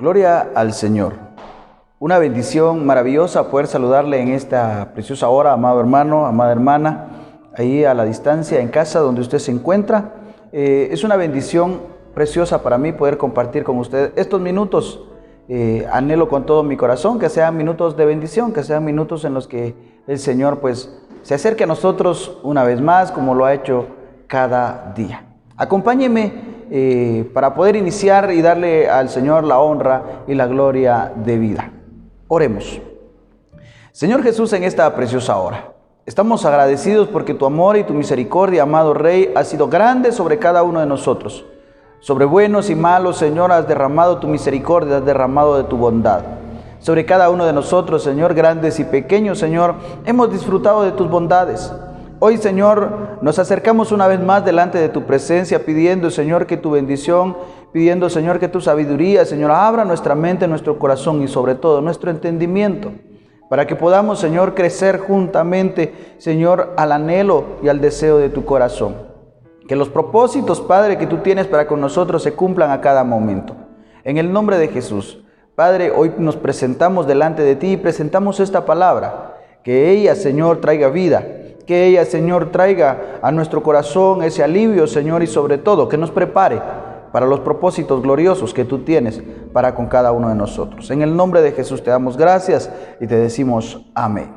Gloria al Señor. Una bendición maravillosa poder saludarle en esta preciosa hora, amado hermano, amada hermana, ahí a la distancia, en casa donde usted se encuentra. Es una bendición preciosa para mí poder compartir con usted estos minutos. Anhelo con todo mi corazón que sean minutos de bendición, que sean minutos en los que el Señor pues se acerque a nosotros una vez más, como lo ha hecho cada día. Acompáñeme para poder iniciar y darle al Señor la honra y la gloria de vida. Oremos. Señor Jesús, en esta preciosa hora, estamos agradecidos porque tu amor y tu misericordia, amado Rey, ha sido grande sobre cada uno de nosotros. Sobre buenos y malos, Señor, has derramado tu misericordia, has derramado de tu bondad. Sobre cada uno de nosotros, Señor, grandes y pequeños, Señor, hemos disfrutado de tus bondades. Hoy, Señor, nos acercamos una vez más delante de tu presencia, pidiendo, Señor, que tu bendición, pidiendo, Señor, que tu sabiduría, Señor, abra nuestra mente, nuestro corazón y sobre todo nuestro entendimiento, para que podamos, Señor, crecer juntamente, Señor, al anhelo y al deseo de tu corazón. Que los propósitos, Padre, que tú tienes para con nosotros se cumplan a cada momento. En el nombre de Jesús, Padre, hoy nos presentamos delante de ti y presentamos esta palabra. Que ella, Señor, traiga vida. Que ella, Señor, traiga a nuestro corazón ese alivio, Señor, y sobre todo que nos prepare para los propósitos gloriosos que tú tienes para con cada uno de nosotros. En el nombre de Jesús te damos gracias y te decimos amén.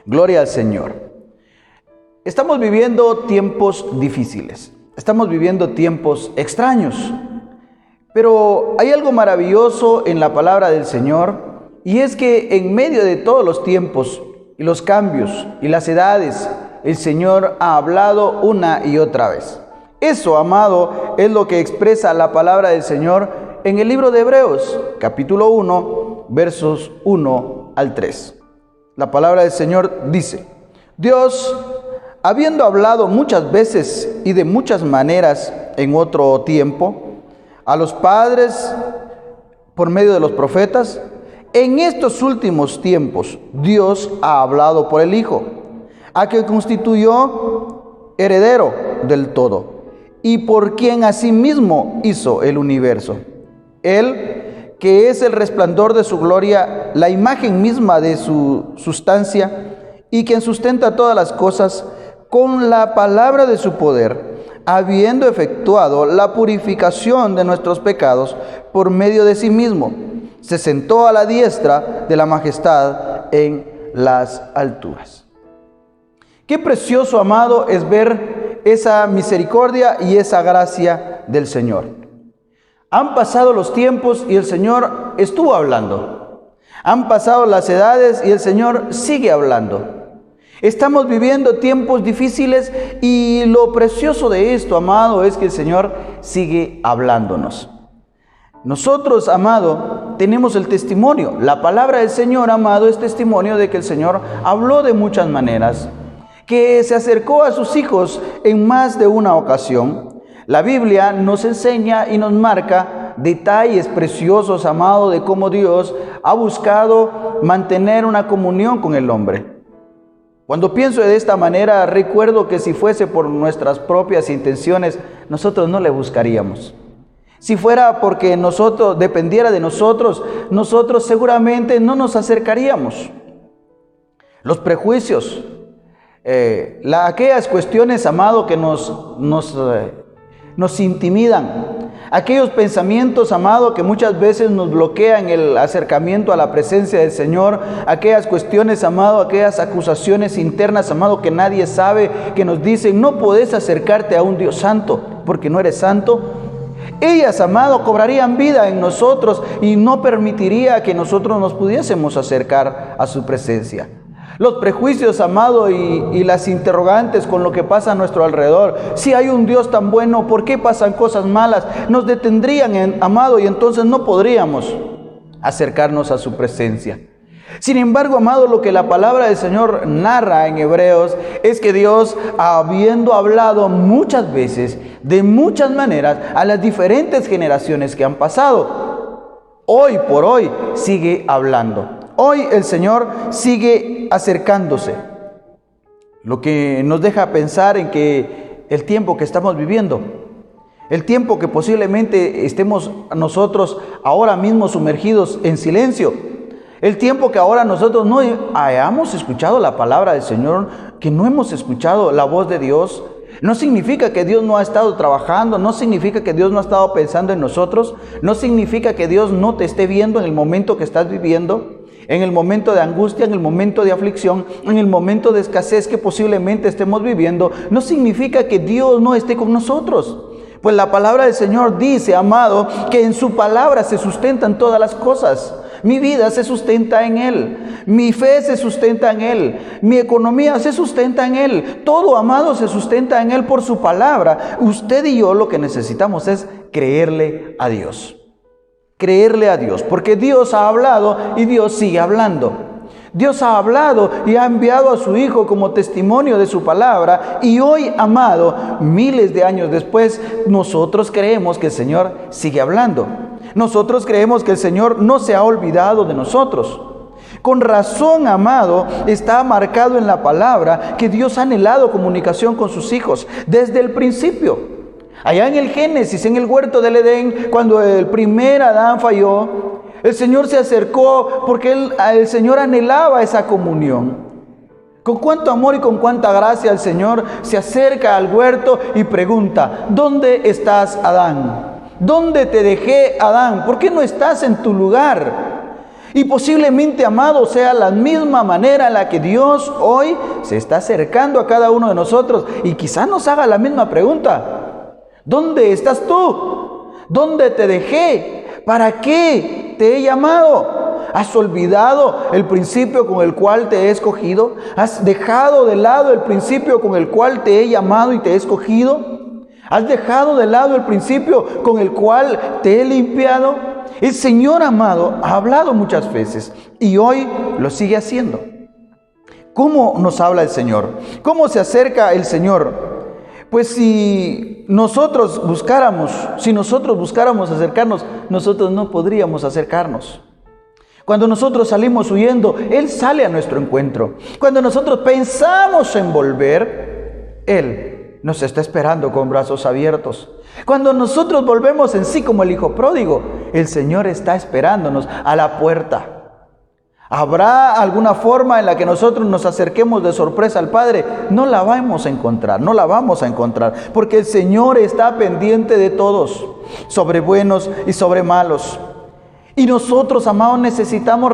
Gloria al Señor. Estamos viviendo tiempos difíciles, estamos viviendo tiempos extraños, pero hay algo maravilloso en la palabra del Señor, y es que en medio de todos los tiempos y los cambios y las edades, el Señor ha hablado una y otra vez. Eso, amado, es lo que expresa la palabra del Señor en el libro de Hebreos, capítulo 1, versos 1 al 3. La palabra del Señor dice: Dios, habiendo hablado muchas veces y de muchas maneras en otro tiempo, a los padres por medio de los profetas, en estos últimos tiempos Dios ha hablado por el Hijo, a quien constituyó heredero del todo, y por quien asimismo hizo el universo. Él, que es el resplandor de su gloria, la imagen misma de su sustancia, y quien sustenta todas las cosas, con la palabra de su poder, habiendo efectuado la purificación de nuestros pecados por medio de sí mismo, se sentó a la diestra de la majestad en las alturas. Qué precioso, amado, es ver esa misericordia y esa gracia del Señor. Han pasado los tiempos y el Señor estuvo hablando. Han pasado las edades y el Señor sigue hablando. Estamos viviendo tiempos difíciles y lo precioso de esto, amado, es que el Señor sigue hablándonos. Nosotros, amado, tenemos el testimonio. La palabra del Señor, amado, es testimonio de que el Señor habló de muchas maneras, que se acercó a sus hijos en más de una ocasión. La Biblia nos enseña y nos marca detalles preciosos, amado, de cómo Dios ha buscado mantener una comunión con el hombre. Cuando pienso de esta manera, recuerdo que si fuese por nuestras propias intenciones, nosotros no le buscaríamos. Si fuera porque dependiera de nosotros seguramente no nos acercaríamos. Los prejuicios, aquellas cuestiones, amado, que nos intimidan, aquellos pensamientos, amado, que muchas veces nos bloquean el acercamiento a la presencia del Señor, aquellas cuestiones, amado, aquellas acusaciones internas, amado, que nadie sabe, que nos dicen: no podés acercarte a un Dios santo porque no eres santo. Ellas, amado, cobrarían vida en nosotros y no permitiría que nosotros nos pudiésemos acercar a su presencia. Los prejuicios, amado, y las interrogantes con lo que pasa a nuestro alrededor. Si hay un Dios tan bueno, ¿por qué pasan cosas malas? Nos detendrían, amado, y entonces no podríamos acercarnos a su presencia. Sin embargo, amado, lo que la palabra del Señor narra en Hebreos es que Dios, habiendo hablado muchas veces, de muchas maneras, a las diferentes generaciones que han pasado, hoy por hoy sigue hablando. Hoy el Señor sigue acercándose, lo que nos deja pensar en que el tiempo que estamos viviendo El tiempo que posiblemente estemos nosotros ahora mismo sumergidos en silencio. El tiempo que ahora nosotros no hayamos escuchado la palabra del Señor, que no hemos escuchado la voz de Dios, no significa que Dios no ha estado trabajando, no significa que Dios no ha estado pensando en nosotros, no significa que Dios no te esté viendo en el momento que estás viviendo, en el momento de angustia, en el momento de aflicción, en el momento de escasez que posiblemente estemos viviendo. No significa que Dios no esté con nosotros. Pues la palabra del Señor dice, amado, que en su palabra se sustentan todas las cosas. Mi vida se sustenta en Él, mi fe se sustenta en Él, mi economía se sustenta en Él. Todo, amado, se sustenta en Él por su palabra. Usted y yo lo que necesitamos es creerle a Dios. Creerle a Dios, porque Dios ha hablado y Dios sigue hablando. Dios ha hablado y ha enviado a su Hijo como testimonio de su palabra. Y hoy, amado, miles de años después, nosotros creemos que el Señor sigue hablando. Nosotros creemos que el Señor no se ha olvidado de nosotros. Con razón, amado, está marcado en la palabra que Dios ha anhelado comunicación con sus hijos desde el principio. Allá en el Génesis, en el huerto del Edén, cuando el primer Adán falló, el Señor se acercó porque el Señor anhelaba esa comunión. Con cuánto amor y con cuánta gracia el Señor se acerca al huerto y pregunta, ¿dónde estás, Adán? ¿Dónde te dejé, Adán? ¿Por qué no estás en tu lugar? Y posiblemente, amado, sea la misma manera en la que Dios hoy se está acercando a cada uno de nosotros y quizás nos haga la misma pregunta. ¿Dónde estás tú? ¿Dónde te dejé? ¿Para qué te he llamado? ¿Has olvidado el principio con el cual te he escogido? ¿Has dejado de lado el principio con el cual te he llamado y te he escogido? ¿Has dejado de lado el principio con el cual te he limpiado? El Señor, amado, ha hablado muchas veces y hoy lo sigue haciendo. ¿Cómo nos habla el Señor? ¿Cómo se acerca el Señor? Pues si nosotros buscáramos acercarnos, nosotros no podríamos acercarnos. Cuando nosotros salimos huyendo, Él sale a nuestro encuentro. Cuando nosotros pensamos en volver, Él nos está esperando con brazos abiertos. Cuando nosotros volvemos en sí como el hijo pródigo, el Señor está esperándonos a la puerta. ¿Habrá alguna forma en la que nosotros nos acerquemos de sorpresa al Padre? No la vamos a encontrar, porque el Señor está pendiente de todos, sobre buenos y sobre malos. Y nosotros, amados, necesitamos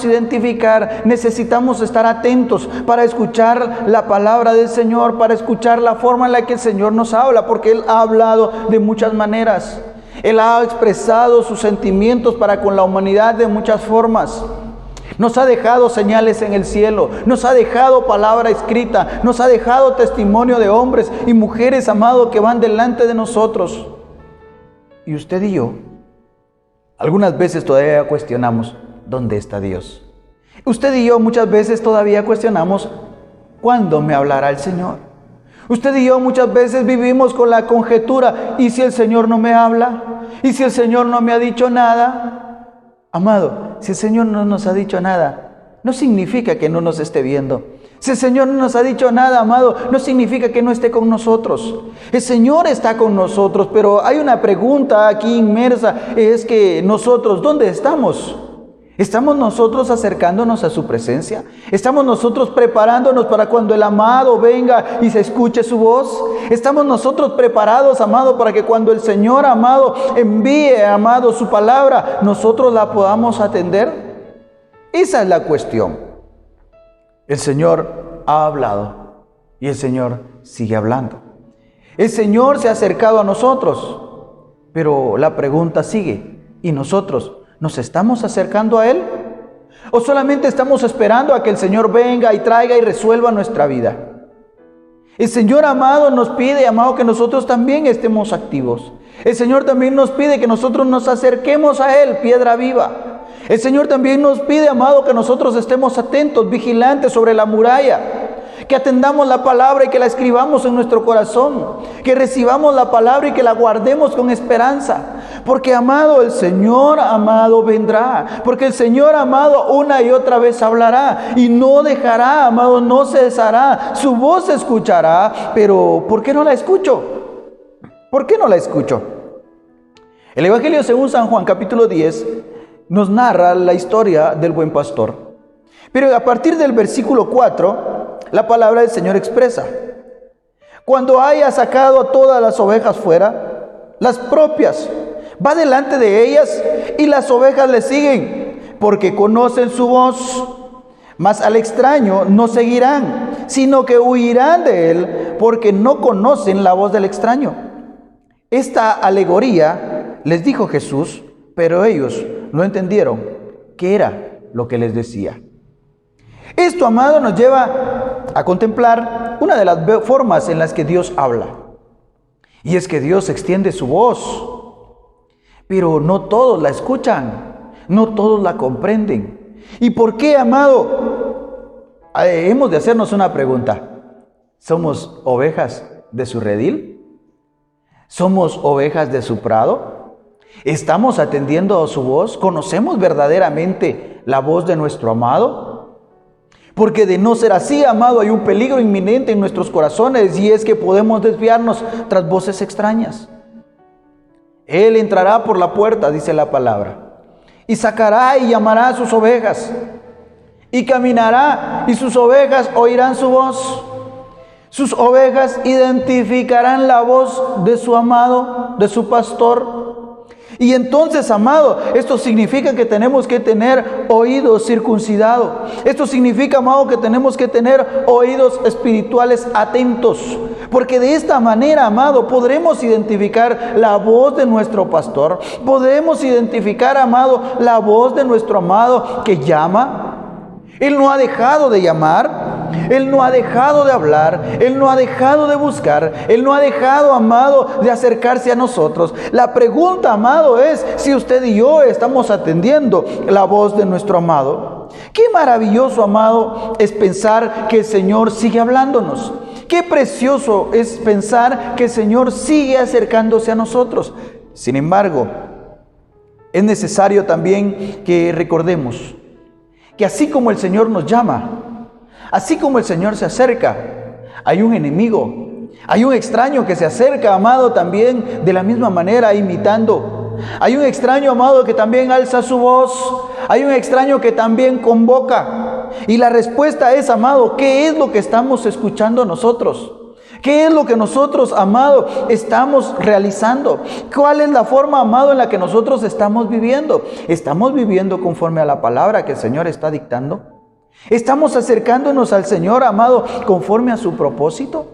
identificar, necesitamos estar atentos para escuchar la palabra del Señor, para escuchar la forma en la que el Señor nos habla, porque Él ha hablado de muchas maneras. Él ha expresado sus sentimientos para con la humanidad de muchas formas. Nos ha dejado señales en el cielo, nos ha dejado palabra escrita, nos ha dejado testimonio de hombres y mujeres, amados, que van delante de nosotros. Y usted y yo, algunas veces todavía cuestionamos, ¿dónde está Dios? Usted y yo muchas veces todavía cuestionamos, ¿cuándo me hablará el Señor? Usted y yo muchas veces vivimos con la conjetura, ¿y si el Señor no me habla? ¿Y si el Señor no me ha dicho nada? Amado, si el Señor no nos ha dicho nada, no significa que no nos esté viendo. Si el Señor no nos ha dicho nada, amado, no significa que no esté con nosotros. El Señor está con nosotros, pero hay una pregunta aquí inmersa, es que nosotros, ¿dónde estamos? ¿Estamos nosotros acercándonos a su presencia? ¿Estamos nosotros preparándonos para cuando el amado venga y se escuche su voz? ¿Estamos nosotros preparados, amado, para que cuando el Señor, amado, envíe, amado, su palabra, nosotros la podamos atender? Esa es la cuestión. El Señor ha hablado y el Señor sigue hablando. El Señor se ha acercado a nosotros, pero la pregunta sigue, ¿y nosotros nos estamos acercando a Él? ¿O solamente estamos esperando a que el Señor venga y traiga y resuelva nuestra vida? El Señor, amado, nos pide, amado, que nosotros también estemos activos. El Señor también nos pide que nosotros nos acerquemos a Él, piedra viva. El Señor también nos pide, amado, que nosotros estemos atentos, vigilantes sobre la muralla. Que atendamos la palabra y que la escribamos en nuestro corazón. Que recibamos la palabra y que la guardemos con esperanza. Porque, amado, el Señor, amado, vendrá. Porque el Señor, amado, una y otra vez hablará. Y no dejará, amado, no cesará. Su voz se escuchará. Pero, ¿por qué no la escucho? ¿Por qué no la escucho? El Evangelio según San Juan, capítulo 10, nos narra la historia del buen pastor. Pero a partir del versículo 4, la palabra del Señor expresa: cuando haya sacado a todas las ovejas fuera, las propias, va delante de ellas y las ovejas le siguen, porque conocen su voz. Mas al extraño no seguirán, sino que huirán de él, porque no conocen la voz del extraño. Esta alegoría les dijo Jesús, pero ellos no entendieron qué era lo que les decía. Esto, amado, nos lleva a contemplar una de las formas en las que Dios habla. Y es que Dios extiende su voz, pero no todos la escuchan, no todos la comprenden. ¿Y por qué, amado? Hemos de hacernos una pregunta. ¿Somos ovejas de su redil? ¿Somos ovejas de su prado? ¿Estamos atendiendo a su voz? ¿Conocemos verdaderamente la voz de nuestro amado? Porque de no ser así, amado, hay un peligro inminente en nuestros corazones, y es que podemos desviarnos tras voces extrañas. Él entrará por la puerta, dice la palabra, y sacará y llamará a sus ovejas, y caminará, y sus ovejas oirán su voz. Sus ovejas identificarán la voz de su amado, de su pastor. Y entonces, amado, esto significa que tenemos que tener oídos circuncidados. Esto significa, amado, que tenemos que tener oídos espirituales atentos. Porque de esta manera, amado, podremos identificar la voz de nuestro pastor. Podremos identificar, amado, la voz de nuestro amado que llama. Él no ha dejado de llamar, Él no ha dejado de hablar, Él no ha dejado de buscar, Él no ha dejado, amado, de acercarse a nosotros. La pregunta, amado, es si usted y yo estamos atendiendo la voz de nuestro amado. Qué maravilloso, amado, es pensar que el Señor sigue hablándonos. Qué precioso es pensar que el Señor sigue acercándose a nosotros. Sin embargo, es necesario también que recordemos que así como el Señor nos llama, así como el Señor se acerca, hay un enemigo, hay un extraño que se acerca, amado, también de la misma manera, imitando. Hay un extraño, amado, que también alza su voz. Hay un extraño que también convoca. Y la respuesta es, amado, ¿qué es lo que estamos escuchando nosotros? ¿Qué es lo que nosotros, amado, estamos realizando? ¿Cuál es la forma, amado, en la que nosotros estamos viviendo? ¿Estamos viviendo conforme a la palabra que el Señor está dictando? ¿Estamos acercándonos al Señor, amado, conforme a su propósito?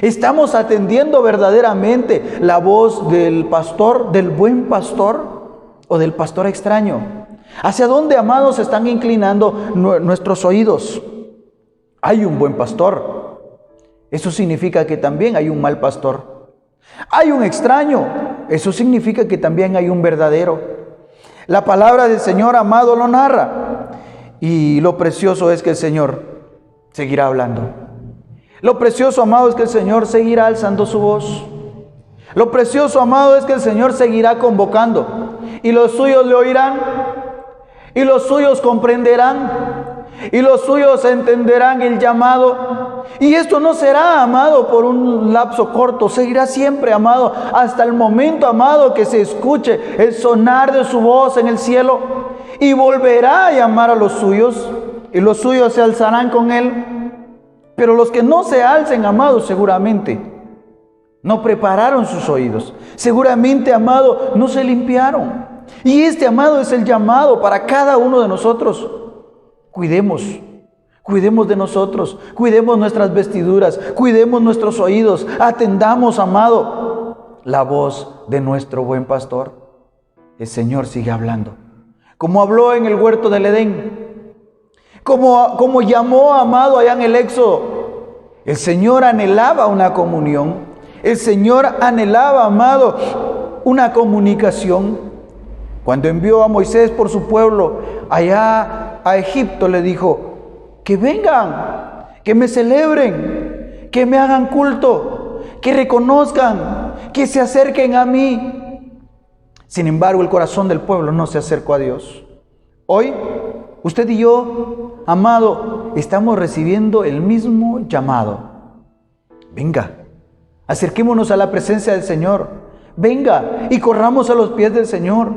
¿Estamos atendiendo verdaderamente la voz del pastor, del buen pastor o del pastor extraño? ¿Hacia dónde, amados, se están inclinando nuestros oídos? Hay un buen pastor. Eso significa que también hay un mal pastor. Hay un extraño. Eso significa que también hay un verdadero. La palabra del Señor, amado, lo narra. Y lo precioso es que el Señor seguirá hablando. Lo precioso, amado, es que el Señor seguirá alzando su voz. Lo precioso, amado, es que el Señor seguirá convocando. Y los suyos le oirán. Y los suyos comprenderán. Y los suyos entenderán el llamado. Y esto no será, amado, por un lapso corto. Seguirá siempre, amado, hasta el momento, amado, que se escuche el sonar de su voz en el cielo. Y volverá a llamar a los suyos. Y los suyos se alzarán con él. Pero los que no se alcen, amado, seguramente no prepararon sus oídos. Seguramente, amado, no se limpiaron. Y este, amado, es el llamado para cada uno de nosotros. Cuidemos de nosotros, cuidemos nuestras vestiduras, cuidemos nuestros oídos, atendamos, amado, la voz de nuestro buen pastor. El Señor sigue hablando, como habló en el huerto del Edén, como llamó, amado, allá en el Éxodo. El Señor anhelaba una comunión, el Señor anhelaba, amado, una comunicación. Cuando envió a Moisés por su pueblo allá a Egipto, le dijo: que vengan, que me celebren, que me hagan culto, que reconozcan, que se acerquen a mí. Sin embargo, el corazón del pueblo no se acercó a Dios. Hoy, usted y yo, amado, estamos recibiendo el mismo llamado. Venga, acerquémonos a la presencia del Señor. Venga y corramos a los pies del Señor.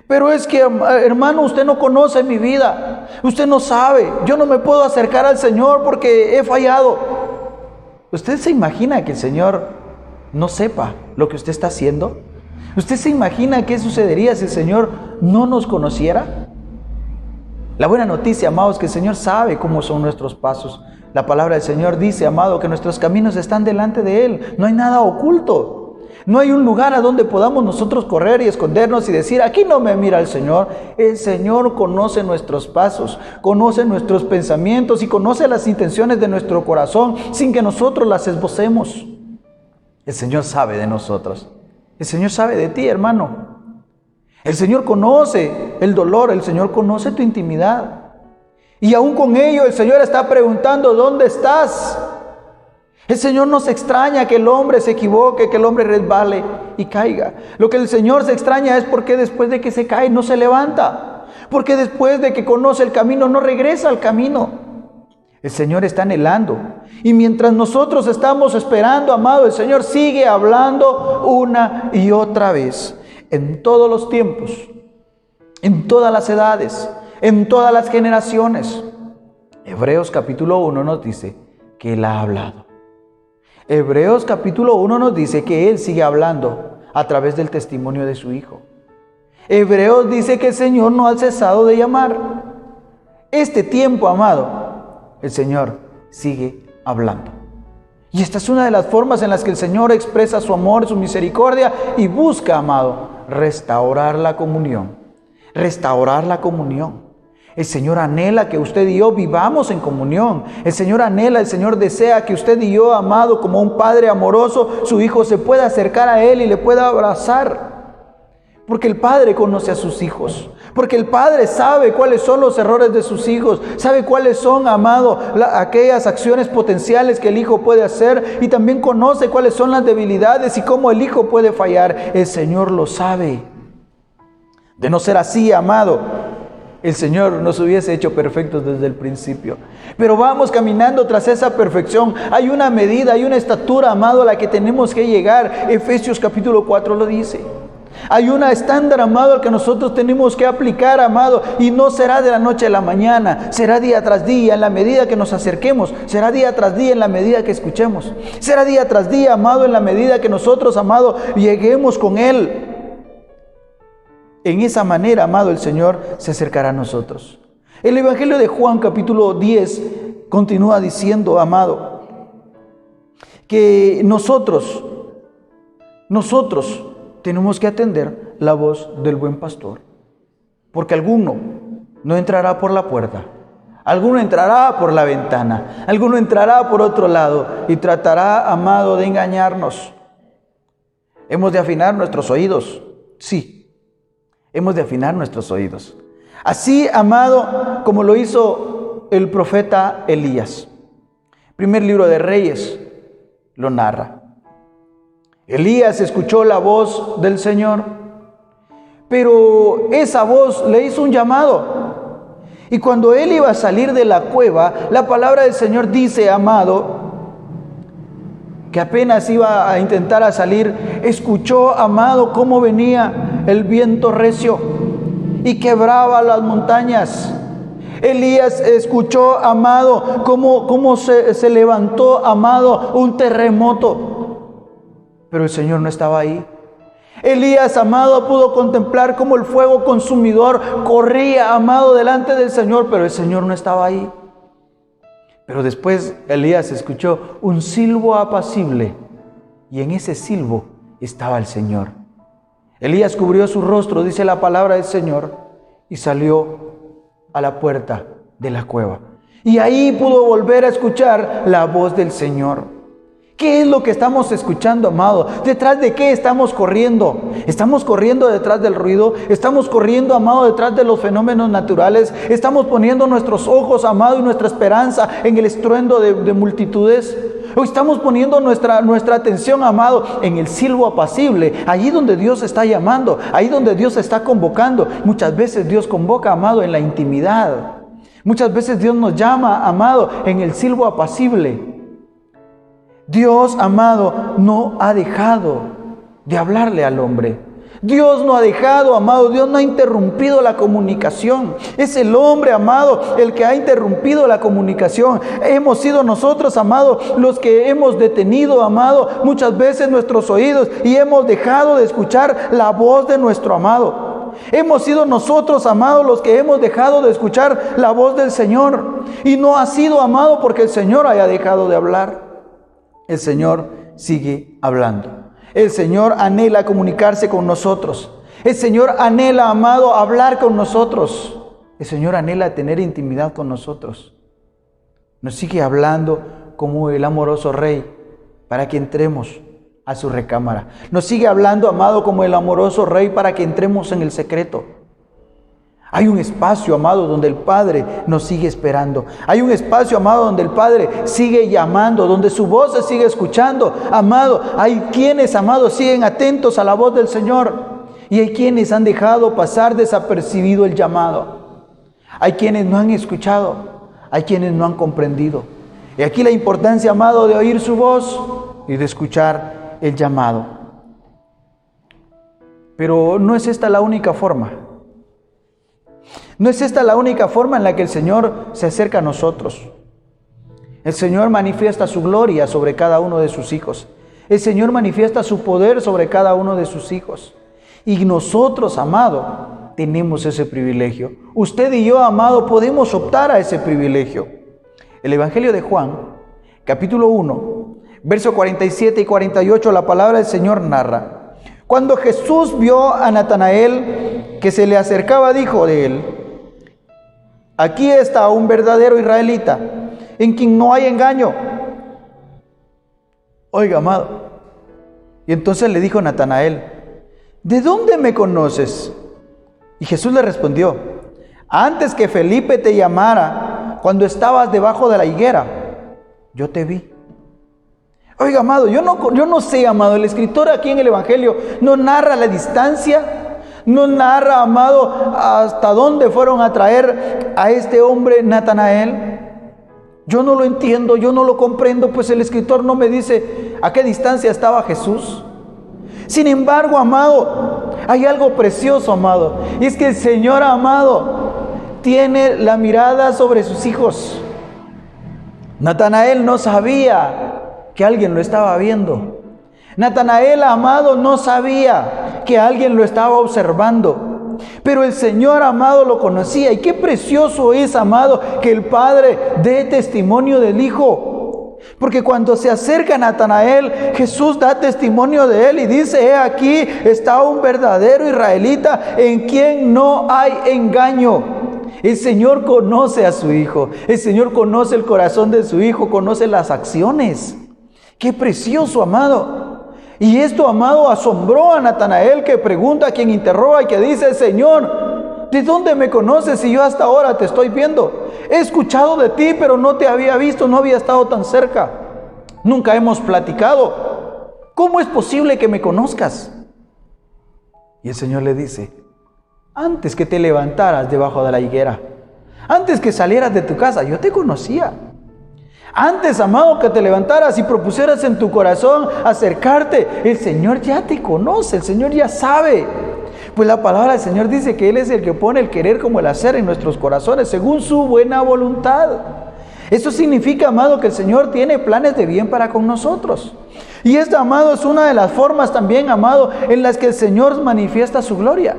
Pero es que, hermano, usted no conoce mi vida. Usted no sabe. Yo no me puedo acercar al Señor porque he fallado. ¿Usted se imagina que el Señor no sepa lo que usted está haciendo? ¿Usted se imagina qué sucedería si el Señor no nos conociera? La buena noticia, amados, es que el Señor sabe cómo son nuestros pasos. La palabra del Señor dice, amado, que nuestros caminos están delante de Él. No hay nada oculto. No hay un lugar a donde podamos nosotros correr y escondernos y decir, aquí no me mira el Señor. El Señor conoce nuestros pasos, conoce nuestros pensamientos y conoce las intenciones de nuestro corazón sin que nosotros las esbocemos. El Señor sabe de nosotros. El Señor sabe de ti, hermano. El Señor conoce el dolor, el Señor conoce tu intimidad. Y aún con ello el Señor está preguntando, ¿dónde estás? El Señor no se extraña que el hombre se equivoque, que el hombre resbale y caiga. Lo que el Señor se extraña es porque después de que se cae no se levanta. Porque después de que conoce el camino no regresa al camino. El Señor está anhelando. Y mientras nosotros estamos esperando, amado, el Señor sigue hablando una y otra vez. En todos los tiempos, en todas las edades, en todas las generaciones. Hebreos capítulo 1 nos dice que Él ha hablado. Hebreos capítulo 1 nos dice que Él sigue hablando a través del testimonio de su Hijo. Hebreos dice que el Señor no ha cesado de llamar. Este tiempo, amado, el Señor sigue hablando. Y esta es una de las formas en las que el Señor expresa su amor, su misericordia y busca, amado, restaurar la comunión. Restaurar la comunión. El Señor anhela que usted y yo vivamos en comunión. El Señor anhela, el Señor desea que usted y yo, amado, como un padre amoroso, su hijo se pueda acercar a Él y le pueda abrazar. Porque el Padre conoce a sus hijos. Porque el Padre sabe cuáles son los errores de sus hijos. Sabe cuáles son, amado, aquellas acciones potenciales que el Hijo puede hacer. Y también conoce cuáles son las debilidades y cómo el Hijo puede fallar. El Señor lo sabe. De no ser así, amado, el Señor nos hubiese hecho perfectos desde el principio. Pero vamos caminando tras esa perfección. Hay una medida, hay una estatura, amado, a la que tenemos que llegar. Efesios capítulo 4 lo dice. Hay un estándar, amado, al que nosotros tenemos que aplicar, amado, y no será de la noche a la mañana, será día tras día, en la medida que nos acerquemos, será día tras día, en la medida que escuchemos, será día tras día, amado, en la medida que nosotros, amado, lleguemos con Él. En esa manera, amado, el Señor se acercará a nosotros. El Evangelio de Juan, capítulo 10, continúa diciendo, amado, que nosotros tenemos que atender la voz del buen pastor. Porque alguno no entrará por la puerta, alguno entrará por la ventana, alguno entrará por otro lado y tratará, amado, de engañarnos. Hemos de afinar nuestros oídos, sí. Hemos de afinar nuestros oídos. Así, amado, como lo hizo el profeta Elías. Primer libro de Reyes lo narra. Elías escuchó la voz del Señor, pero esa voz le hizo un llamado. Y cuando él iba a salir de la cueva, la palabra del Señor dice, amado, que apenas iba a intentar a salir, escuchó, amado, cómo venía el viento recio y quebraba las montañas. Elías escuchó, amado, cómo se levantó, amado, un terremoto. Pero el Señor no estaba ahí. Elías, amado, pudo contemplar cómo el fuego consumidor corría, amado, delante del Señor, pero el Señor no estaba ahí. Pero después Elías escuchó un silbo apacible y en ese silbo estaba el Señor. Elías cubrió su rostro, dice la palabra del Señor, y salió a la puerta de la cueva. Y ahí pudo volver a escuchar la voz del Señor. ¿Qué es lo que estamos escuchando, amado? ¿Detrás de qué estamos corriendo? ¿Estamos corriendo detrás del ruido? ¿Estamos corriendo, amado, detrás de los fenómenos naturales? ¿Estamos poniendo nuestros ojos, amado, y nuestra esperanza en el estruendo de multitudes? Hoy estamos poniendo nuestra atención, amado, en el silbo apacible, allí donde Dios está llamando, ahí donde Dios está convocando. Muchas veces Dios convoca, amado, en la intimidad. Muchas veces Dios nos llama, amado, en el silbo apacible. Dios, amado, no ha dejado de hablarle al hombre. Dios no ha dejado, amado, Dios no ha interrumpido la comunicación. Es el hombre, amado, el que ha interrumpido la comunicación. Hemos sido nosotros, amado, los que hemos detenido, amado, muchas veces nuestros oídos y hemos dejado de escuchar la voz de nuestro amado. Hemos sido nosotros, amados, los que hemos dejado de escuchar la voz del Señor. Y no ha sido, amado, porque el Señor haya dejado de hablar. El Señor sigue hablando. El Señor anhela comunicarse con nosotros. El Señor anhela, amado, hablar con nosotros. El Señor anhela tener intimidad con nosotros. Nos sigue hablando como el amoroso Rey para que entremos a su recámara. Nos sigue hablando, amado, como el amoroso Rey para que entremos en el secreto. Hay un espacio, amado, donde el Padre nos sigue esperando. Hay un espacio, amado, donde el Padre sigue llamando, donde su voz se sigue escuchando. Amado, hay quienes, amados, siguen atentos a la voz del Señor. Y hay quienes han dejado pasar desapercibido el llamado. Hay quienes no han escuchado. Hay quienes no han comprendido. Y aquí la importancia, amado, de oír su voz y de escuchar el llamado. Pero no es esta la única forma. No es esta la única forma en la que el Señor se acerca a nosotros. El Señor manifiesta su gloria sobre cada uno de sus hijos. El Señor manifiesta su poder sobre cada uno de sus hijos. Y nosotros, amado, tenemos ese privilegio. Usted y yo, amado, podemos optar a ese privilegio. El Evangelio de Juan, capítulo 1, verso 47 y 48, la palabra del Señor narra: cuando Jesús vio a Natanael que se le acercaba, dijo de él: aquí está un verdadero israelita, en quien no hay engaño. Oiga, amado. Y entonces le dijo Natanael: ¿de dónde me conoces? Y Jesús le respondió: antes que Felipe te llamara, cuando estabas debajo de la higuera, yo te vi. Oiga, amado, yo no sé, amado, el escritor aquí en el Evangelio no narra la distancia. No narra, amado, hasta dónde fueron a traer a este hombre Natanael. Yo no lo entiendo, yo no lo comprendo, pues el escritor no me dice a qué distancia estaba Jesús. Sin embargo, amado, hay algo precioso, amado, y es que el Señor, amado, tiene la mirada sobre sus hijos. Natanael no sabía que alguien lo estaba viendo. Natanael, amado, no sabía que alguien lo estaba observando. Pero el Señor, amado, lo conocía. Y qué precioso es, amado, que el Padre dé testimonio del Hijo. Porque cuando se acerca a Natanael, Jesús da testimonio de él y dice: he aquí está un verdadero israelita en quien no hay engaño. El Señor conoce a su Hijo. El Señor conoce el corazón de su Hijo, conoce las acciones. Qué precioso, amado. Y esto, amado, asombró a Natanael, que pregunta, a quien interroga y que dice: Señor, ¿de dónde me conoces si yo hasta ahora te estoy viendo? He escuchado de ti, pero no te había visto, no había estado tan cerca. Nunca hemos platicado. ¿Cómo es posible que me conozcas? Y el Señor le dice: antes que te levantaras debajo de la higuera, antes que salieras de tu casa, yo te conocía. Antes, amado, que te levantaras y propusieras en tu corazón acercarte, el Señor ya te conoce, el Señor ya sabe. Pues la palabra del Señor dice que Él es el que pone el querer como el hacer en nuestros corazones, según su buena voluntad. Eso significa, amado, que el Señor tiene planes de bien para con nosotros. Y esta, amado, es una de las formas también, amado, en las que el Señor manifiesta su gloria.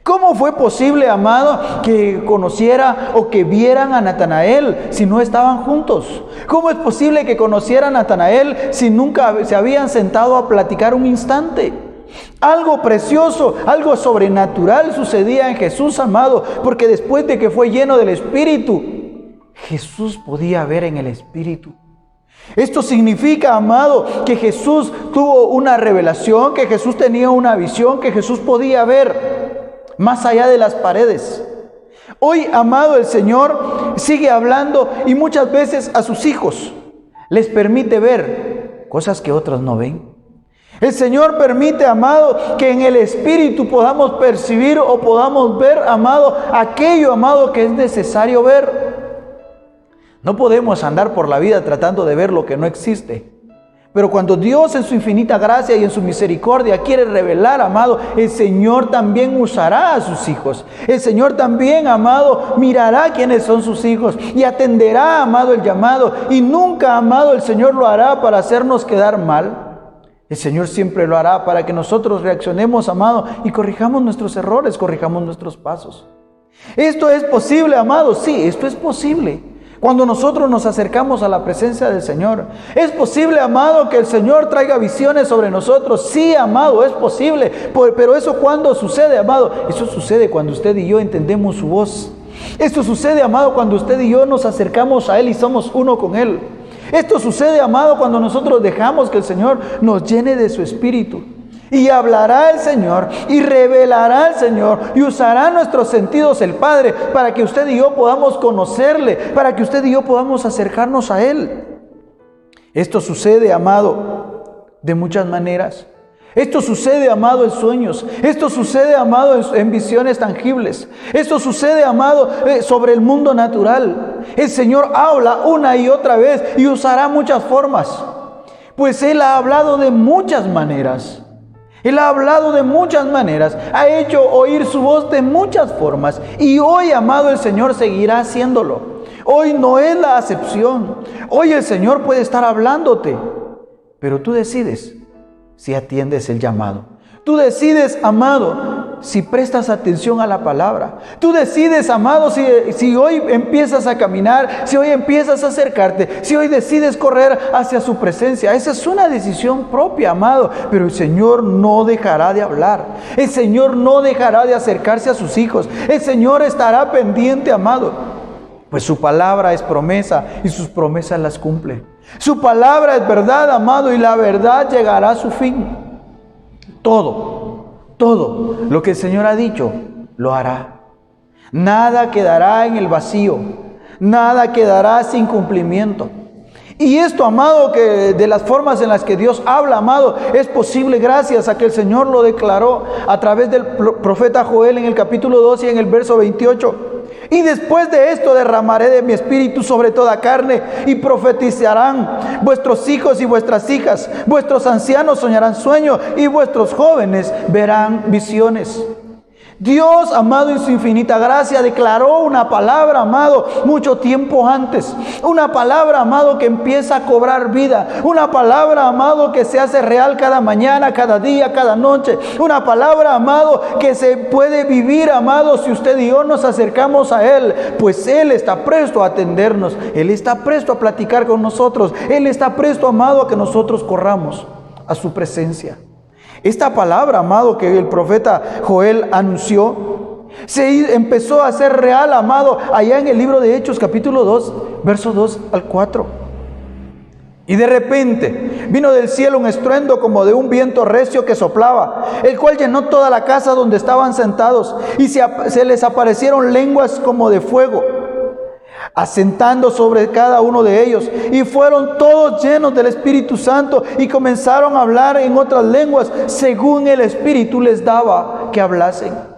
¿Cómo fue posible, amado, que conociera o que vieran a Natanael si no estaban juntos? ¿Cómo es posible que conocieran a Natanael si nunca se habían sentado a platicar un instante? Algo precioso, algo sobrenatural sucedía en Jesús, amado, porque después de que fue lleno del Espíritu, Jesús podía ver en el Espíritu. Esto significa, amado, que Jesús tuvo una revelación, que Jesús tenía una visión, que Jesús podía ver más allá de las paredes. Hoy, amado, el Señor sigue hablando y muchas veces a sus hijos. les permite ver cosas que otros no ven. El Señor permite, amado, que en el Espíritu podamos percibir o podamos ver, amado, aquello, amado, que es necesario ver. No podemos andar por la vida tratando de ver lo que no existe. Pero cuando Dios en su infinita gracia y en su misericordia quiere revelar, amado, el Señor también usará a sus hijos. El Señor también, amado, mirará quiénes son sus hijos y atenderá, amado, el llamado. Y nunca, amado, el Señor lo hará para hacernos quedar mal. El Señor siempre lo hará para que nosotros reaccionemos, amado, y corrijamos nuestros errores, corrijamos nuestros pasos. ¿Esto es posible, amado? Sí, esto es posible. Cuando nosotros nos acercamos a la presencia del Señor, ¿es posible, amado, que el Señor traiga visiones sobre nosotros? Sí, amado, es posible. Pero eso, ¿cuándo sucede, amado? Eso sucede cuando usted y yo entendemos su voz. Esto sucede, amado, cuando usted y yo nos acercamos a Él y somos uno con Él. Esto sucede, amado, cuando nosotros dejamos que el Señor nos llene de su Espíritu. Y hablará el Señor, y revelará el Señor, y usará nuestros sentidos el Padre, para que usted y yo podamos conocerle, para que usted y yo podamos acercarnos a Él. Esto sucede, amado, de muchas maneras. Esto sucede, amado, en sueños. Esto sucede, amado, en visiones tangibles. Esto sucede, amado, sobre el mundo natural. El Señor habla una y otra vez y usará muchas formas. Pues Él ha hablado de muchas maneras. Él ha hablado de muchas maneras. Ha hecho oír su voz de muchas formas. Y hoy, amado, el Señor seguirá haciéndolo. Hoy no es la acepción. Hoy el Señor puede estar hablándote. Pero tú decides si atiendes el llamado. Tú decides, amado, si prestas atención a la palabra. Tú decides, amado, si hoy empiezas a caminar, si hoy empiezas a acercarte, si hoy decides correr hacia su presencia. Esa es una decisión propia, amado. Pero el Señor no dejará de hablar. El Señor no dejará de acercarse a sus hijos. El Señor estará pendiente, amado. Pues su palabra es promesa y sus promesas las cumple. Su palabra es verdad, amado, y la verdad llegará a su fin. Todo lo que el Señor ha dicho, lo hará. Nada quedará en el vacío. Nada quedará sin cumplimiento. Y esto, amado, que de las formas en las que Dios habla, amado, es posible gracias a que el Señor lo declaró a través del profeta Joel en el capítulo 2 y en el verso 28. Y después de esto derramaré de mi espíritu sobre toda carne y profetizarán vuestros hijos y vuestras hijas, vuestros ancianos soñarán sueños y vuestros jóvenes verán visiones. Dios, amado, en su infinita gracia declaró una palabra, amado, mucho tiempo antes. Una palabra, amado, que empieza a cobrar vida. Una palabra, amado, que se hace real cada mañana, cada día, cada noche. Una palabra, amado, que se puede vivir, amado, si usted y yo nos acercamos a Él. Pues Él está presto a atendernos. Él está presto a platicar con nosotros. Él está presto, amado, a que nosotros corramos a su presencia. Esta palabra, amado, que el profeta Joel anunció, se empezó a hacer real, amado, allá en el libro de Hechos, capítulo 2, versos 2 al 4. Y de repente vino del cielo un estruendo como de un viento recio que soplaba, el cual llenó toda la casa donde estaban sentados, y se les aparecieron lenguas como de fuego, asentando sobre cada uno de ellos, y fueron todos llenos del Espíritu Santo y comenzaron a hablar en otras lenguas según el Espíritu les daba que hablasen.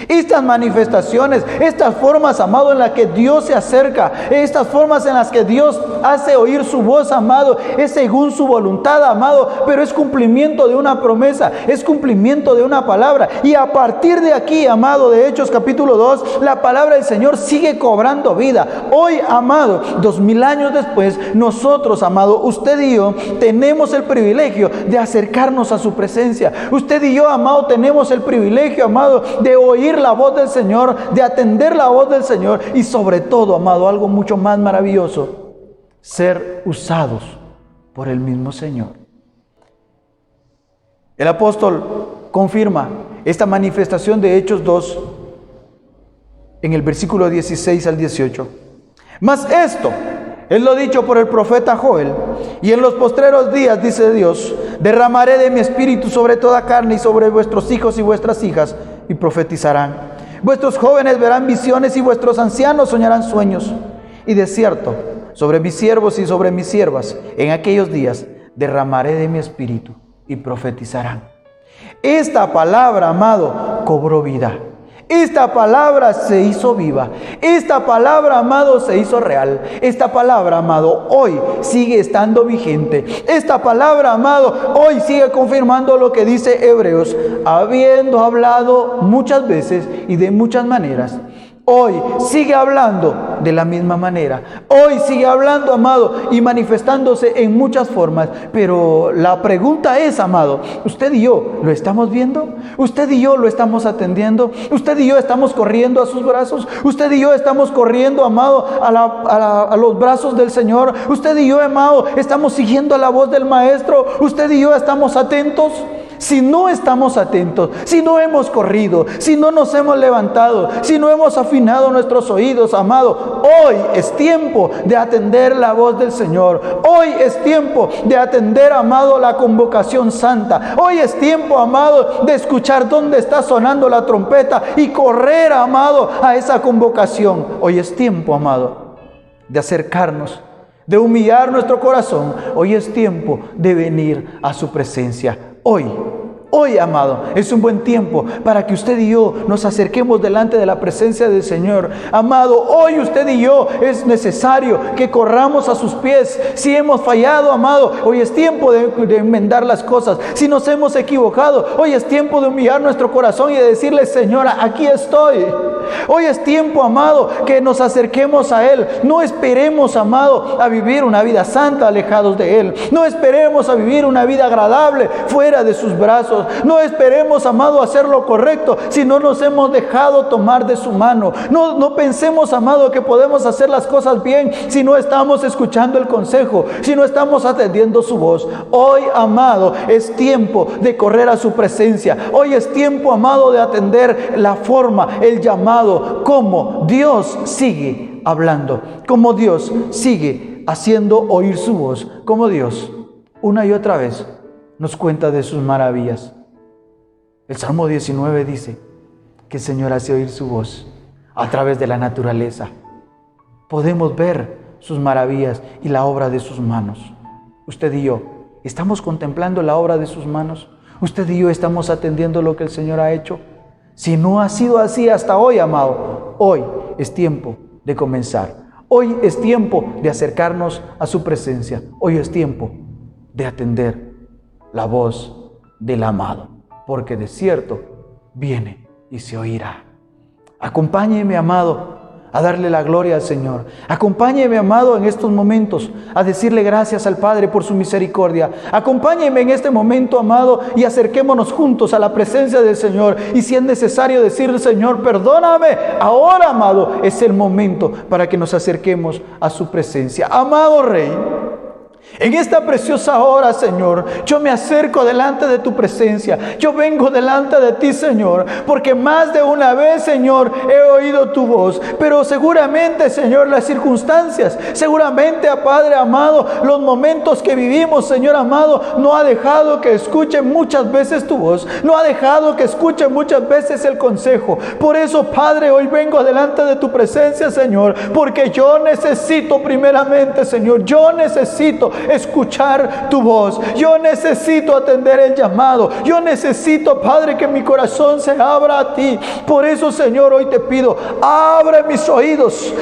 Estas manifestaciones, estas formas, amado, en las que Dios se acerca, estas formas en las que Dios hace oír su voz, amado, es según su voluntad, amado, pero es cumplimiento de una promesa, es cumplimiento de una palabra. Y a partir de aquí, amado, de Hechos capítulo 2, la palabra del Señor sigue cobrando vida. Hoy, amado, 2000 años después, nosotros, amado, usted y yo, tenemos el privilegio de acercarnos a su presencia. Usted y yo, amado, tenemos el privilegio, amado, de oír la voz del Señor, de atender la voz del Señor y sobre todo, amado, algo mucho más maravilloso, ser usados por el mismo Señor. El apóstol confirma esta manifestación de Hechos 2 en el versículo 16 al 18. Mas esto es lo dicho por el profeta Joel: y en los postreros días, dice Dios, derramaré de mi espíritu sobre toda carne y sobre vuestros hijos y vuestras hijas, y profetizarán. Vuestros jóvenes verán visiones y vuestros ancianos soñarán sueños. Y de cierto, sobre mis siervos y sobre mis siervas. En aquellos días derramaré de mi espíritu y profetizarán. Esta palabra, amado, cobró vida. Esta palabra se hizo viva. Esta palabra, amado, se hizo real. Esta palabra, amado, hoy sigue estando vigente. Esta palabra, amado, hoy sigue confirmando lo que dice Hebreos, habiendo hablado muchas veces y de muchas maneras. Hoy sigue hablando de la misma manera. Hoy sigue hablando, amado, y manifestándose en muchas formas. Pero la pregunta es, amado, ¿usted y yo lo estamos viendo? ¿Usted y yo lo estamos atendiendo? ¿Usted y yo estamos corriendo a sus brazos? ¿Usted y yo estamos corriendo, amado, a los brazos del Señor? ¿Usted y yo, amado, estamos siguiendo la voz del Maestro? ¿Usted y yo estamos atentos? Si no estamos atentos, si no hemos corrido, si no nos hemos levantado, si no hemos afinado nuestros oídos, amado, hoy es tiempo de atender la voz del Señor. Hoy es tiempo de atender, amado, la convocación santa. Hoy es tiempo, amado, de escuchar dónde está sonando la trompeta y correr, amado, a esa convocación. Hoy es tiempo, amado, de acercarnos, de humillar nuestro corazón. Hoy es tiempo de venir a su presencia. Hoy, amado, es un buen tiempo para que usted y yo nos acerquemos delante de la presencia del Señor. Amado, hoy usted y yo es necesario que corramos a sus pies. Si hemos fallado, amado, hoy es tiempo de enmendar las cosas. Si nos hemos equivocado, hoy es tiempo de humillar nuestro corazón y de decirle, Señora, aquí estoy. Hoy es tiempo, amado, que nos acerquemos a Él. No esperemos, amado, a vivir una vida santa alejados de Él. No esperemos a vivir una vida agradable fuera de sus brazos. No esperemos, amado, hacer lo correcto si no nos hemos dejado tomar de su mano. No pensemos, amado, que podemos hacer las cosas bien si no estamos escuchando el consejo, si no estamos atendiendo su voz. Hoy, amado, es tiempo de correr a su presencia. Hoy es tiempo, amado, de atender la forma, el llamado, como Dios sigue hablando, como Dios sigue haciendo oír su voz, como Dios una y otra vez nos cuenta de sus maravillas. El Salmo 19 dice que el Señor hace oír su voz a través de la naturaleza. Podemos ver sus maravillas y la obra de sus manos. Usted y yo estamos contemplando la obra de sus manos. Usted y yo estamos atendiendo lo que el Señor ha hecho. Si no ha sido así hasta hoy, amado, hoy es tiempo de comenzar. Hoy es tiempo de acercarnos a su presencia. Hoy es tiempo de atender la voz del amado, porque de cierto viene y se oirá. Acompáñeme, amado, a darle la gloria al Señor. Acompáñeme, amado, en estos momentos a decirle gracias al Padre por su misericordia. Acompáñeme en este momento, amado, y acerquémonos juntos a la presencia del Señor. Y si es necesario decirle, Señor, perdóname, ahora, amado, es el momento para que nos acerquemos a su presencia. Amado Rey, en esta preciosa hora, Señor, yo me acerco delante de tu presencia. Yo vengo delante de ti, Señor, porque más de una vez, Señor, he oído tu voz. Pero seguramente, Señor, las circunstancias, seguramente, Padre amado, los momentos que vivimos, Señor amado, no ha dejado que escuche muchas veces tu voz. No ha dejado que escuche muchas veces el consejo. Por eso, Padre, hoy vengo delante de tu presencia, Señor, porque yo necesito primeramente, Señor, yo necesito escuchar tu voz. Yo necesito atender el llamado. Yo necesito, Padre, que mi corazón se abra a ti. Por eso, Señor, hoy te pido, abre mis oídos,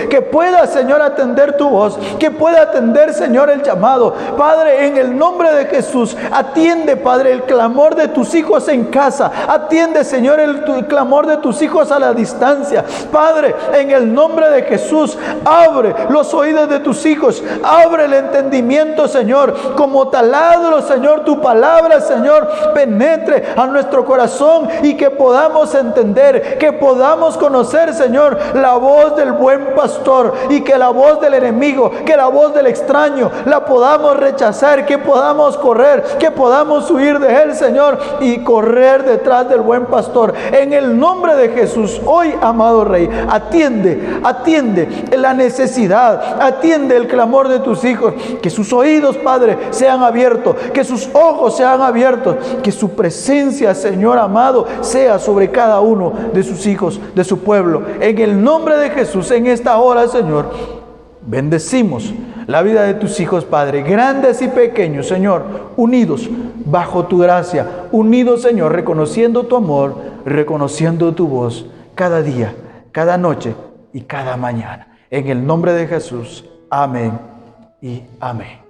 que pueda, Señor, atender tu voz, que pueda atender, Señor, el llamado. Padre, en el nombre de Jesús, atiende, Padre, el clamor de tus hijos en casa. Atiende, Señor, el clamor de tus hijos a la distancia. Padre, en el nombre de Jesús, abre los oídos de tus hijos. Abre el entendimiento, Señor. Como taladro, Señor, tu palabra, Señor, penetre a nuestro corazón y que podamos entender, que podamos conocer, Señor, la voz del buen pastor y que la voz del enemigo, que la voz del extraño, la podamos rechazar, que podamos correr, que podamos huir de él, Señor, y correr detrás del buen pastor. En el nombre de Jesús, hoy, amado Rey, atiende la necesidad, atiende el clamor de tus hijos, que sus oídos, Padre, sean abiertos, que sus ojos sean abiertos, que su presencia, Señor amado, sea sobre cada uno de sus hijos, de su pueblo. En el nombre de Jesús, en esta hora, Señor, Bendecimos la vida de tus hijos, Padre, grandes y pequeños, Señor, unidos bajo tu gracia, unidos, Señor, reconociendo tu amor, reconociendo tu voz cada día, cada noche y cada mañana. En el nombre de Jesús, amén y amén.